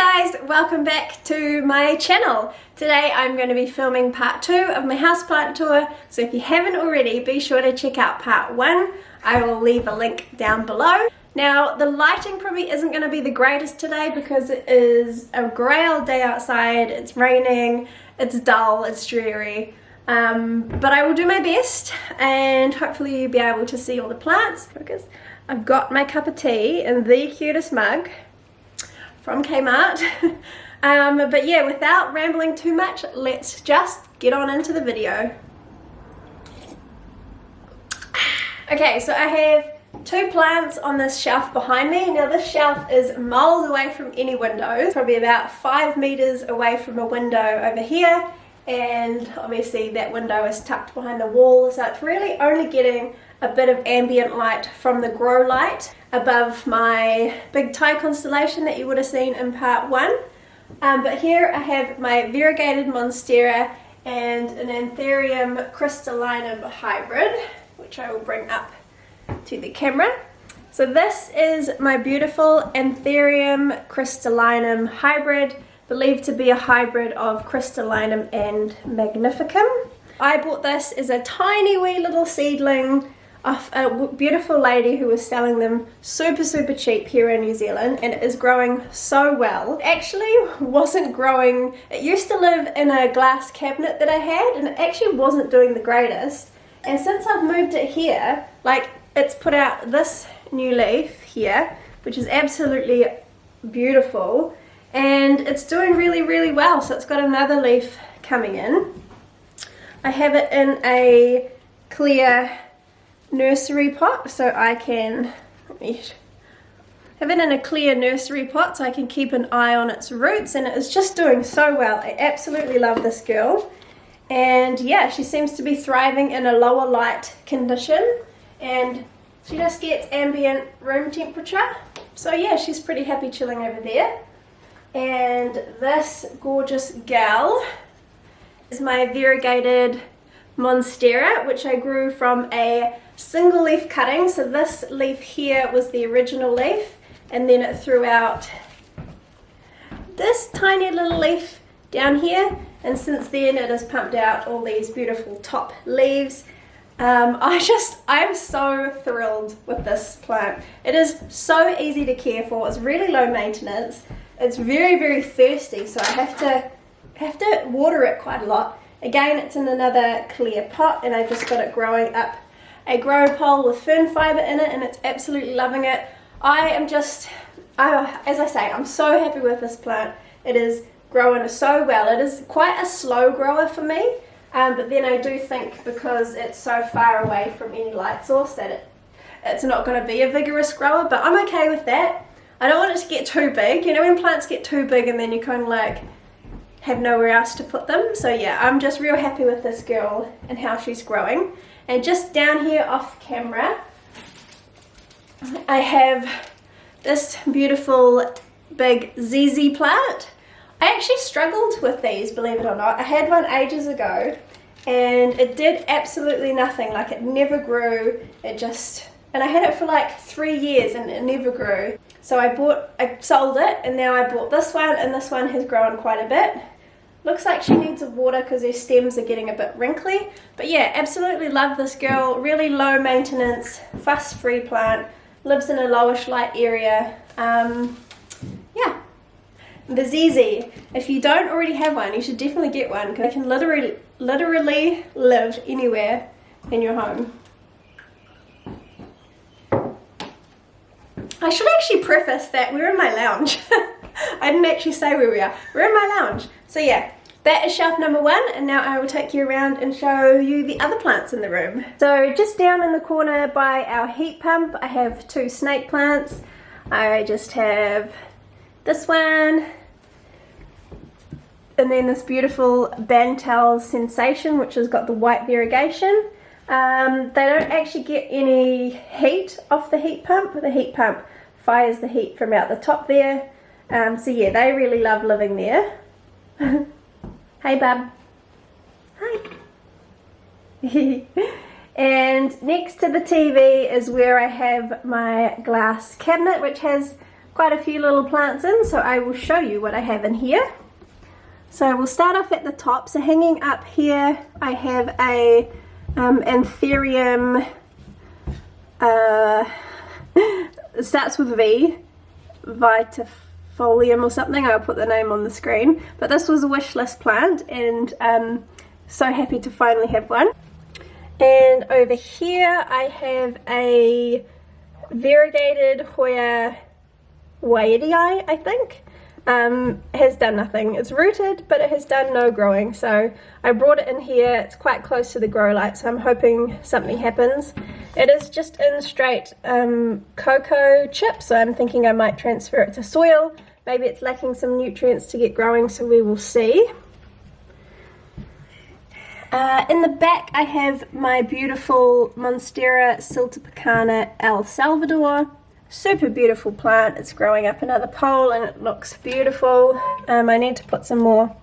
guys, welcome back to my channel. Today I'm going to be filming part 2 of my houseplant tour, so if you haven't already, be sure to check out part 1. I will leave a link down below. Now the lighting probably isn't going to be the greatest today because it is a grey old day outside, it's raining, it's dull, it's dreary. But I will do my best and hopefully you'll be able to see all the plants because I've got my cup of tea in the cutest mug from Kmart. But yeah, without rambling too much, let's just get on into the video. Okay, so I have 2 plants on this shelf behind me. Now this shelf is miles away from any windows, probably about 5 meters away from a window over here, and obviously that window is tucked behind the wall, so it's really only getting a bit of ambient light from the grow light above my big tie constellation that you would have seen in part 1. But here I have my Variegated Monstera and an Antherium Crystalline hybrid, which I will bring up to the camera. So this is my beautiful Antherium Crystalline hybrid, believed to be a hybrid of Crystalline and Magnificum. I bought this as a tiny wee little seedling off a beautiful lady who was selling them super cheap here in New Zealand, and it is growing so well. It actually wasn't growing, it used to live in a glass cabinet that I had and it actually wasn't doing the greatest, and since I've moved it here, like, it's put out this new leaf here, which is absolutely beautiful, and it's doing really well. So it's got another leaf coming in. I have it in a clear nursery pot, so I can have it in a clear nursery pot so I can keep an eye on its roots, and it is just doing so well. I absolutely love this girl, and yeah, she seems to be thriving in a lower light condition, and she just gets ambient room temperature, so yeah, she's pretty happy chilling over there. And this gorgeous gal is my Variegated Monstera, which I grew from a single leaf cutting. So this leaf here was the original leaf, and then it threw out this tiny little leaf down here, and since then it has pumped out all these beautiful top leaves. I'm so thrilled with this plant. It is so easy to care for, it's really low maintenance, it's very thirsty, so I have to water it quite a lot. Again, it's in another clear pot, and I've just got it growing up a grow pole with fern fibre in it, and it's absolutely loving it. As I say, I'm so happy with this plant. It is growing so well. It is quite a slow grower for me, but then I do think because it's so far away from any light source that it's not going to be a vigorous grower, but I'm okay with that. I don't want it to get too big. You know when plants get too big and then you kind of like have nowhere else to put them. So yeah, I'm just real happy with this girl and how she's growing. And just down here off camera, I have this beautiful big ZZ plant. I actually struggled with these, believe it or not. I had one ages ago and it did absolutely nothing. Like, it never grew, and I had it for like 3 years and it never grew. So I sold it, and now I bought this one, and this one has grown quite a bit. Looks like she needs a water because her stems are getting a bit wrinkly. But yeah, absolutely love this girl. Really low maintenance, fuss-free plant. Lives in a lowish light area. Yeah. The ZZ, if you don't already have one, you should definitely get one because it can literally live anywhere in your home. I should actually preface that we're in my lounge. I didn't actually say where we are. We're in my lounge. So yeah, that is shelf number 1, and now I will take you around and show you the other plants in the room. So just down in the corner by our heat pump, I have 2 snake plants. I just have this one, and then this beautiful Bantel Sensation, which has got the white variegation. They don't actually get any heat off the heat pump. The heat pump fires the heat from out the top there. So yeah, they really love living there. Hey bub. Hi. And next to the TV is where I have my glass cabinet, which has quite a few little plants in, so I will show you what I have in here. So we'll start off at the top. So hanging up here I have a Antherium, it starts with V, Vitifolium or something. I'll put the name on the screen. But this was a wish list plant, and so happy to finally have one. And over here I have a Variegated Hoya Waidii, I think. Has done nothing. It's rooted, but it has done no growing. So I brought it in here. It's quite close to the grow light, so I'm hoping something happens. It is just in straight cocoa chip, so I'm thinking I might transfer it to soil. Maybe it's lacking some nutrients to get growing, so we will see. In the back I have my beautiful Monstera Silte Picana El Salvador. Super beautiful plant. It's growing up another pole and it looks beautiful. I need to put some more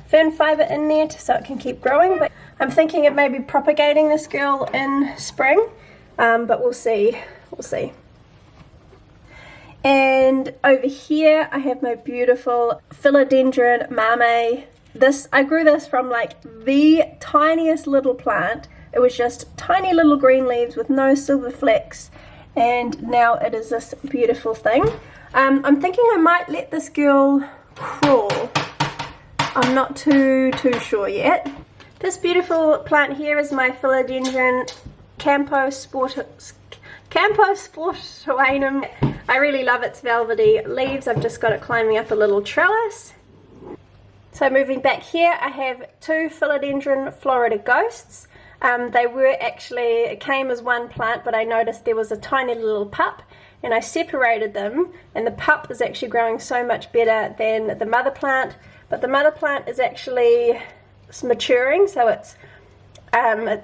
fern fibre in there so it can keep growing, but I'm thinking of maybe propagating this girl in spring, but we'll see. And over here I have my beautiful Philodendron Mamey. I grew this from like the tiniest little plant. It was just tiny little green leaves with no silver flecks, and now it is this beautiful thing. I'm thinking I might let this girl crawl. I'm not too sure yet. This beautiful plant here is my Philodendron Sportuanum. I really love its velvety leaves. I've just got it climbing up a little trellis. So moving back here, I have two Philodendron Florida ghosts. It came as one plant, but I noticed there was a tiny little pup, and I separated them, and the pup is actually growing so much better than the mother plant. But the mother plant is actually maturing, so it's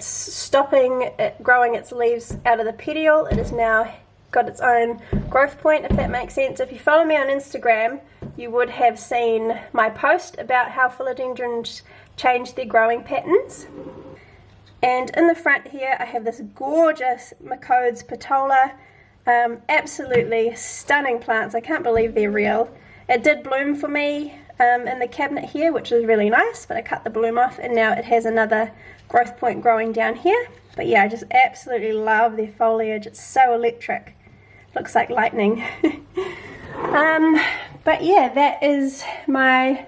stopping it growing its leaves out of the petiole. It has now got its own growth point, if that makes sense. If you follow me on Instagram, you would have seen my post about how philodendrons change their growing patterns. And in the front here I have this gorgeous Mccodes Patola. Absolutely stunning plants. I can't believe they're real. It did bloom for me in the cabinet here, which is really nice, but I cut the bloom off and now it has another growth point growing down here. But yeah, I just absolutely love their foliage. It's so electric. Looks like lightning. But yeah, that is my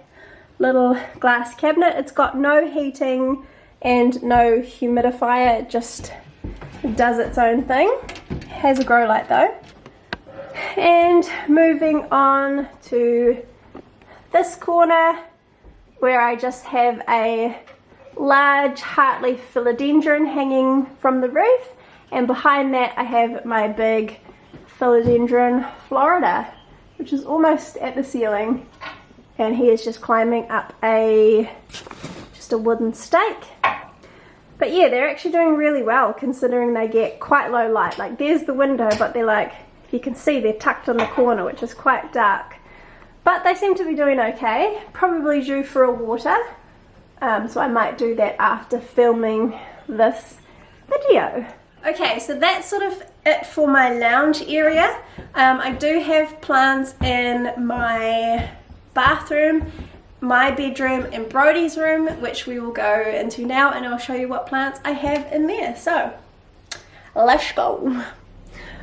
little glass cabinet. It's got no heating and no humidifier. It just does its own thing. Has a grow light though. And moving on to this corner where I just have a large heartleaf philodendron hanging from the roof, and behind that I have my big Philodendron Florida, which is almost at the ceiling, and he is just climbing up just a wooden stake. But yeah, they're actually doing really well considering they get quite low light. Like there's the window, but they're like, if you can see, they're tucked in the corner, which is quite dark. But they seem to be doing okay. Probably due for a water. So I might do that after filming this video. Okay, so that's sort of it for my lounge area. I do have plants in my bathroom, my bedroom, and Brody's room, which we will go into now, and I'll show you what plants I have in there. So let's go.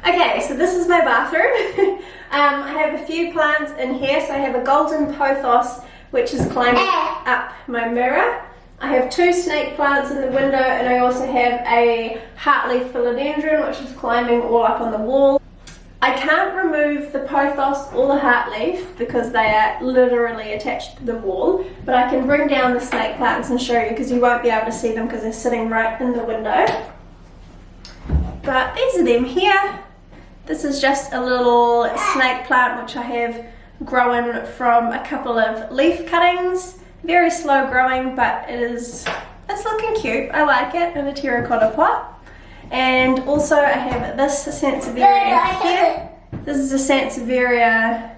Okay, so this is my bathroom. I have a few plants in here. So I have a golden pothos, which is climbing up my mirror. I have two snake plants in the window, and I also have a heartleaf philodendron, which is climbing all up on the wall. I can't remove the pothos or the heartleaf because they are literally attached to the wall, but I can bring down the snake plants and show you, because you won't be able to see them because they're sitting right in the window. But these are them here. This is just a little snake plant which I have grown from a couple of leaf cuttings. Very slow growing, but it's looking cute. I like it in a terracotta pot. And also I have this Sansevieria here. This is a Sansevieria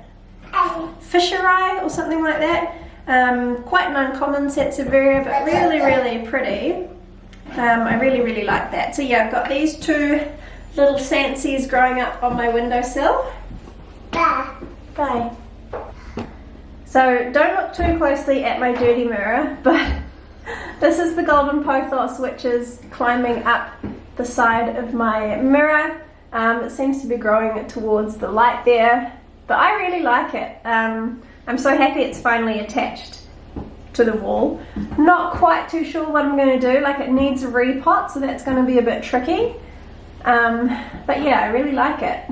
Fisherie or something like that. Quite an uncommon Sansevieria, but really, really pretty. I really, really like that. So yeah, I've got these two little Sansies growing up on my windowsill. Bye. So don't look too closely at my dirty mirror, but this is the golden pothos which is climbing up the side of my mirror. It seems to be growing towards the light there, but I really like it. I'm so happy it's finally attached to the wall. Not quite too sure what I'm going to do, like it needs a repot, so that's going to be a bit tricky. But yeah, I really like it.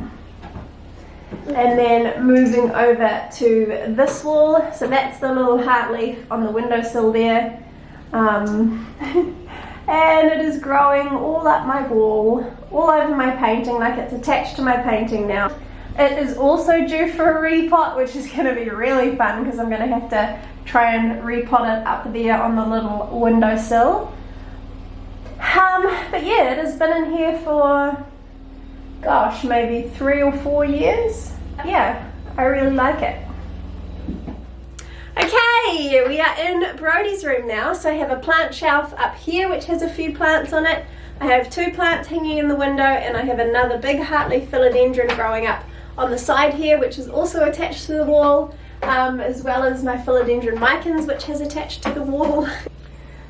And then moving over to this wall, so that's the little heart leaf on the windowsill there. And it is growing all up my wall, all over my painting, like it's attached to my painting now. It is also due for a repot, which is going to be really fun because I'm going to have to try and repot it up there on the little windowsill. But yeah, it has been in here for, gosh, maybe 3 or 4 years. Yeah, I really like it. Okay, we are in Brody's room now. So I have a plant shelf up here which has a few plants on it. I have 2 plants hanging in the window, and I have another big heartleaf philodendron growing up on the side here which is also attached to the wall, as well as my Philodendron Micans which has attached to the wall.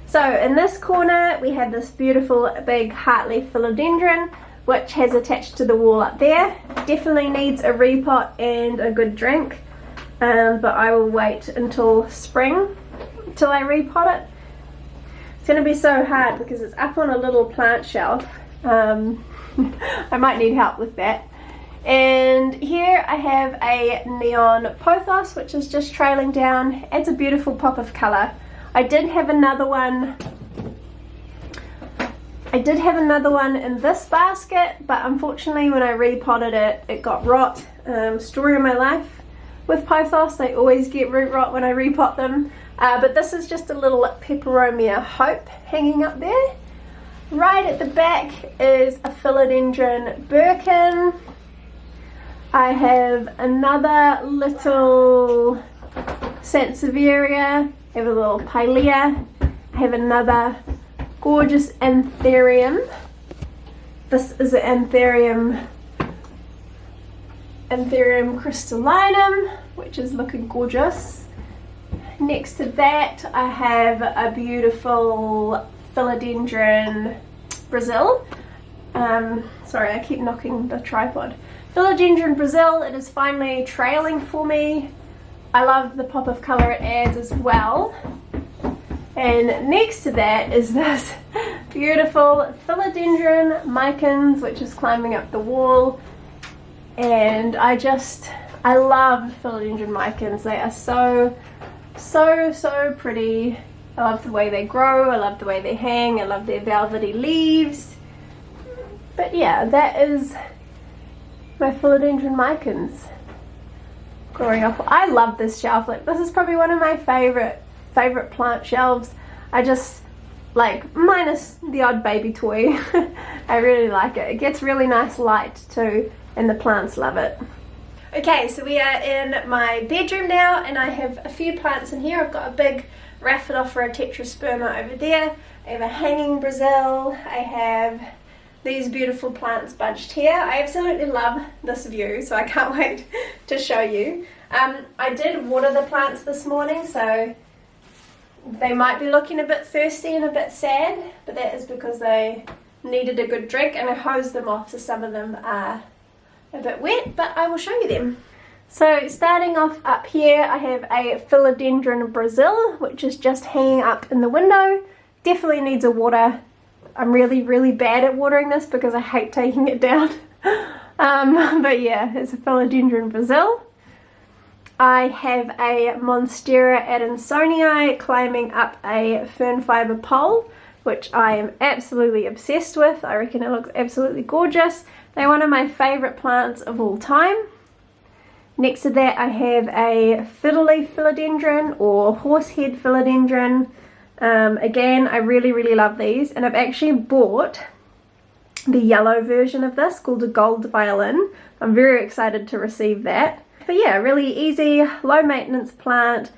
So in this corner we have this beautiful big heartleaf philodendron which has attached to the wall up there. Definitely needs a repot and a good drink, but I will wait until spring till I repot it. It's going to be so hard because it's up on a little plant shelf. I might need help with that. And here I have a neon pothos which is just trailing down, adds a beautiful pop of colour. I did have another one in this basket, but unfortunately when I repotted it, it got rot. Story of my life with pothos, they always get root rot when I repot them. But this is just a little Peperomia hope hanging up there. Right at the back is a Philodendron Birkin. I have another little Sansevieria. I have a little Pilea. I have another gorgeous Antherium. This is an Antherium Crystalline, which is looking gorgeous. Next to that I have a beautiful Philodendron Brazil. Sorry, I keep knocking the tripod. Philodendron Brazil, it is finally trailing for me. I love the pop of colour it adds as well. And next to that is this beautiful Philodendron Micans, which is climbing up the wall. And I love Philodendron Micans. They are so pretty. I love the way they grow, I love the way they hang, I love their velvety leaves. But yeah, that is my Philodendron Micans growing up. I love this shelf. Like, this is probably one of my favorite plant shelves. I just like, minus the odd baby toy. I really like it. It gets really nice light too, and the plants love it. Okay, so we are in my bedroom now, and I have a few plants in here. I've got a big Rhaphidophora tetrasperma over there. I have a hanging Brazil. I have these beautiful plants bunched here. I absolutely love this view, so I can't wait to show you. I did water the plants this morning, so they might be looking a bit thirsty and a bit sad, but that is because they needed a good drink, and I hosed them off, so some of them are a bit wet, but I will show you them. So starting off up here, I have a Philodendron Brazil, which is just hanging up in the window. Definitely needs a water. I'm really bad at watering this because I hate taking it down. But yeah, it's a Philodendron Brazil. I have a Monstera Atomsonia climbing up a fern fibre pole, which I am absolutely obsessed with. I reckon it looks absolutely gorgeous. They're one of my favourite plants of all time. Next to that I have a Fiddly Philodendron or horsehead philodendron. Again, I really love these, and I've actually bought the yellow version of this called a gold violin. I'm very excited to receive that. But yeah, really easy, low maintenance plant,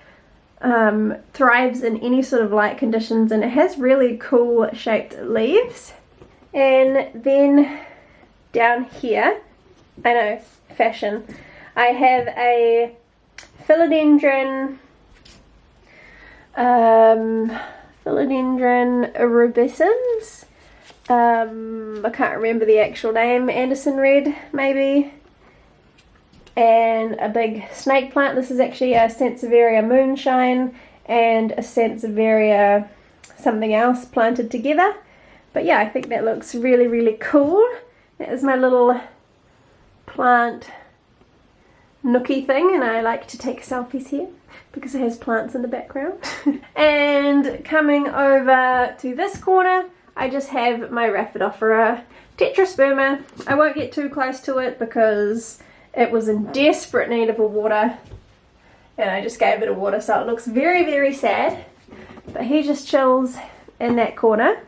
thrives in any sort of light conditions, and it has really cool shaped leaves. And then down here, I know, fashion, I have a Philodendron Rubescens. I can't remember the actual name. Anderson Red, maybe. And a big snake plant. This is actually a Sansevieria Moonshine and a Sansevieria something else planted together. But yeah, I think that looks really, really cool. That is my little plant nookie thing, and I like to take selfies here because it has plants in the background. And coming over to this corner, I just have my Rhaphidophora tetrasperma. I won't get too close to it because it was in desperate need of a water, and I just gave it a water, so it looks very, very sad. But he just chills in that corner,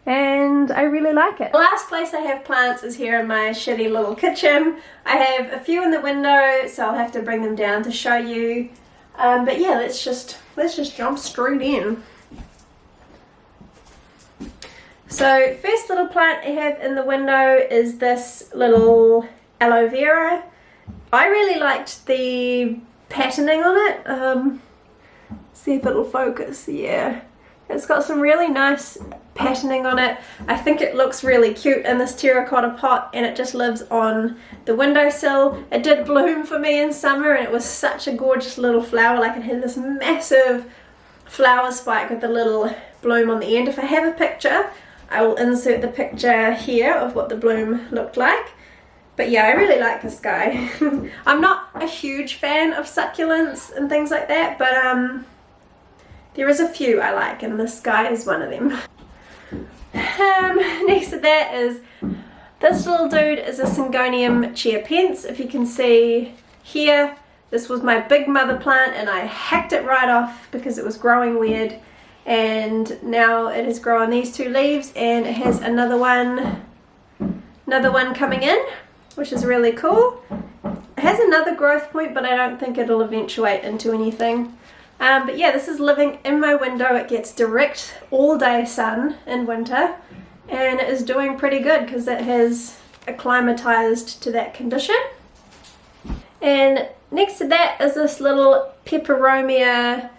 and I really like it. The last place I have plants is here in my shitty little kitchen. I have a few in the window, so I'll have to bring them down to show you. But yeah, let's just jump straight in. So first little plant I have in the window is this little Aloe Vera. I really liked the patterning on it. See if it'll focus. Yeah, it's got some really nice patterning on it. I think it looks really cute in this terracotta pot, and it just lives on the windowsill. It did bloom for me in summer, and it was such a gorgeous little flower. Like, it had this massive flower spike with a little bloom on the end. If I have a picture, I will insert the picture here of what the bloom looked like. But yeah, I really like this guy. I'm not a huge fan of succulents and things like that, but there is a few I like, and this guy is one of them. Next to that is this little dude is a Syngonium chiapense. If you can see here, this was my big mother plant, and I hacked it right off because it was growing weird, and now it has grown these two leaves, and it has another one coming in, which is really cool. It has another growth point, but I don't think it'll eventuate into anything. But yeah, this is living in my window. It gets direct all day sun in winter, and it is doing pretty good because it has acclimatized to that condition. And next to that is this little Peperomia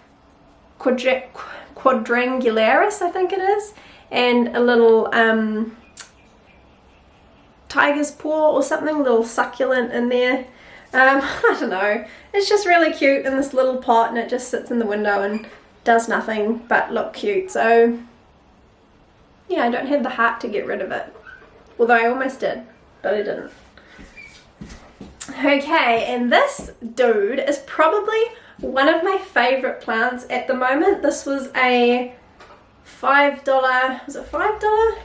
Quadrangularis, I think it is, and a little tiger's paw or something, little succulent in there. I don't know, it's just really cute in this little pot, and it just sits in the window and does nothing but look cute. So yeah, I don't have the heart to get rid of it, although I almost did, but I didn't. Okay, and this dude is probably one of my favorite plants at the moment. This was a $5, was it $5?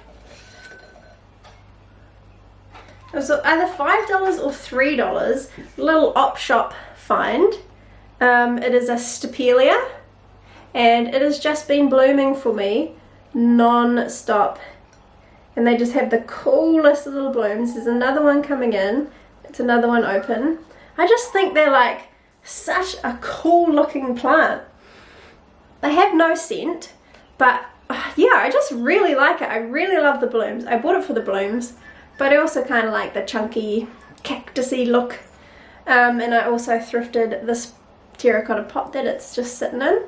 It was either $5 or $3, little op shop find. It is a Stapelia, and it has just been blooming for me non-stop, and they just have the coolest little blooms. There's another one coming in, it's another one open. I just think they're like such a cool looking plant. They have no scent, but yeah, I just really like it. I really love the blooms. I bought it for the blooms, but I also kind of like the chunky cactusy look. And I also thrifted this terracotta pot that it's just sitting in.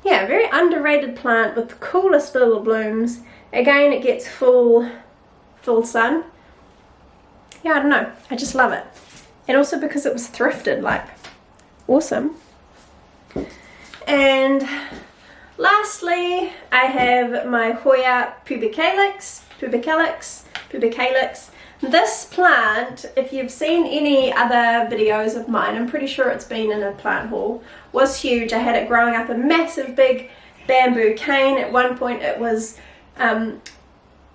Yeah, very underrated plant with the coolest little blooms. Again, it gets full sun. Yeah, I don't know, I just love it. And also because it was thrifted, like, awesome. And lastly, I have my Hoya pubicalis. This plant, if you've seen any other videos of mine, I'm pretty sure it's been in a plant haul, was huge. I had it growing up a massive big bamboo cane. At one point it was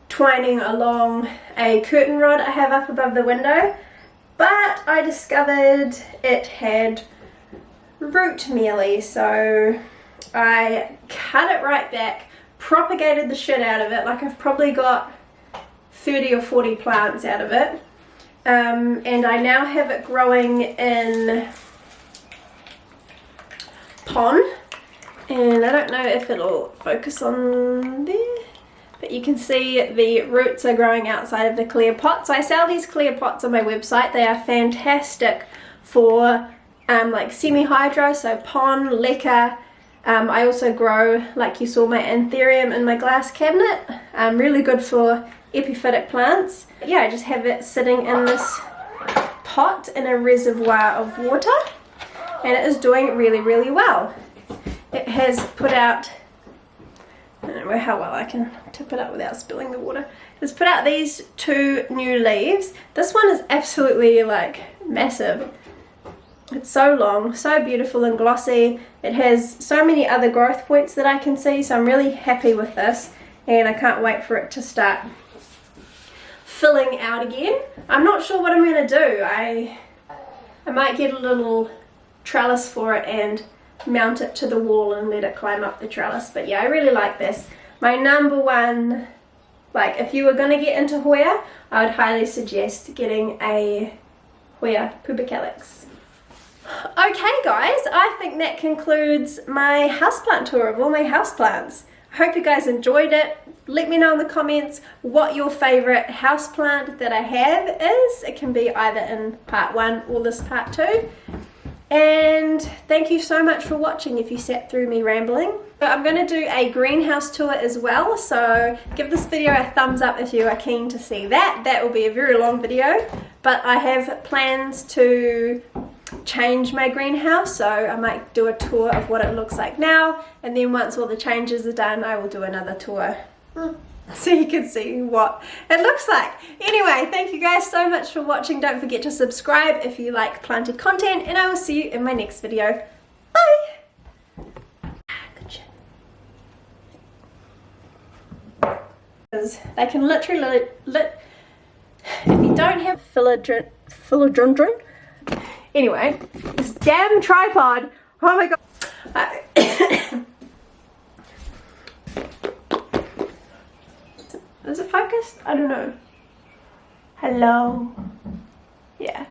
twining along a curtain rod I have up above the window, but I discovered it had root mealy, so I cut it right back, propagated the shit out of it. Like, I've probably got 30 or 40 plants out of it, and I now have it growing in pond, and I don't know if it'll focus on there, but you can see the roots are growing outside of the clear pot. So I sell these clear pots on my website. They are fantastic for like semi-hydro, so pon, leca. I also grow, like you saw, my Antherium in my glass cabinet. Really good for epiphytic plants. Yeah, I just have it sitting in this pot in a reservoir of water, and it is doing really, really well. It has put out, I don't know how well I can tip it up without spilling the water. It's put out these 2 new leaves. This one is absolutely like massive. It's so long, so beautiful and glossy. It has so many other growth points that I can see, so I'm really happy with this, and I can't wait for it to start filling out again. I'm not sure what I'm going to do. I might get a little trellis for it and mount it to the wall and let it climb up the trellis. But yeah, I really like this. My number one, like if you were going to get into Hoya, I would highly suggest getting a Hoya pubicalyx. Okay guys, I think that concludes my houseplant tour of all my houseplants. I hope you guys enjoyed it. Let me know in the comments what your favourite houseplant that I have is. It can be either in part 1 or this part 2. And thank you so much for watching if you sat through me rambling. So I'm going to do a greenhouse tour as well, so give this video a thumbs up if you are keen to see that. That will be a very long video, but I have plans to change my greenhouse, so I might do a tour of what it looks like now, and then once all the changes are done I will do another tour so you can see what it looks like. Anyway, thank you guys so much for watching. Don't forget to subscribe if you like planted content, and I will see you in my next video. Bye! Good shit. Because they can literally if you don't have philodendron. Anyway, this damn tripod. Oh my god. Is it focused? I don't know. Hello. Yeah.